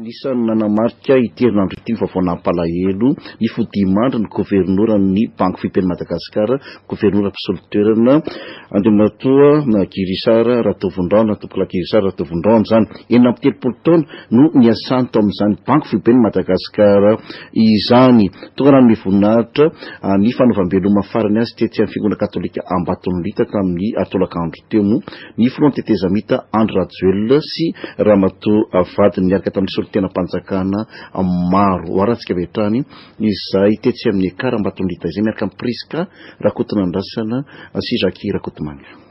Anisan'ny nanamarika iterinandro ity ny vaovao nampalahelo ny fodimandry ny Governora ny Banky Foiben'i Madagasikara, Governora mpisolo toerana andriamatoa Guy Richard Ratovondrahona, tompokla Guy Richard Ratovondrahona zany 70 taona no niasanto amin'izany Banky Foiben'i Madagasikara izany. Tonga rano voninahitra ny fanaovam-beloma farany azy tetsy amin'ny fiangonana katolika Ambatonilita tamin'ny atolakandro teo moa ny filoha tetezamita Andry Rajoelina sy ramatoa vadiny miaraka tamin'ny solon-tena-panjakana maro aratsika vetrany izay tetsy amin'ny EKAR Ambatonilita izay miaraka amin'ny Priska Rakotonandrasana sy Raky Rakotomanga.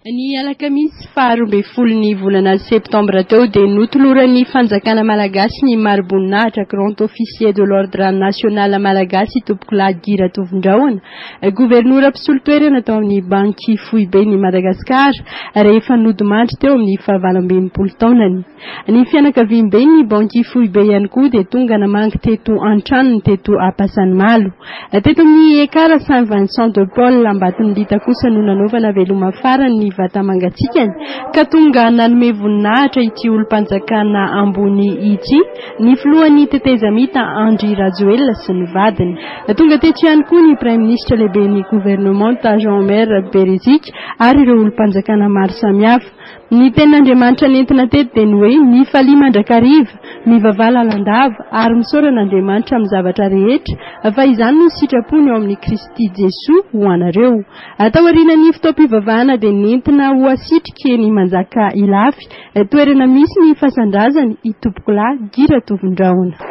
Ny alakamisy faha 12 ny volana Septambra teo dia notoloran'ny fanjakana malagasy ny mari-boninahitra grand officier de l'ordre national malagasy tompokla Guy Ratovondrahona, Governora mpisolo toerana tao amin'ny Banky Foiben'i Madagasikara rehefa nodimandry teo amin'ny 29 taonany. Ny fianakaviam-ben'ny Banky Foibe ihany koa dia tonga namangy teto an-tranony teto Ampasanimalo. Teto amin'ny EKAR Saint-Vincent de Paul Ambatonilita kosa no nanaovana veloma farany ny vata mangatsikany ka tonga nanome voninahitra ity olom-panjakana ambony ity ny filohan'ny tetezamita Andry Rajoelina sy ny vadiny. Tonga teto ihany koa ny Prime Ministre lehiben'ny gouvernement Jean-Mer Bereziky ary ireo olom-panjakana maro samihafa. Ny tenan'Andriamanitra nentina teto dia ny hoe mifalia mandrakariva, mivavaha lalandava ary misaorana Andriamanitra amin'ny zavatra rehetra fa izany no sitrapony eo amin'ny Kristy Jesoa ho anareo. Atao aorian'ny fitaom-pivavahana dia nentina ho asitrika ny manjaka ilafy toerana misy ny fasandrazany i tompokla Guy Ratovondrahona.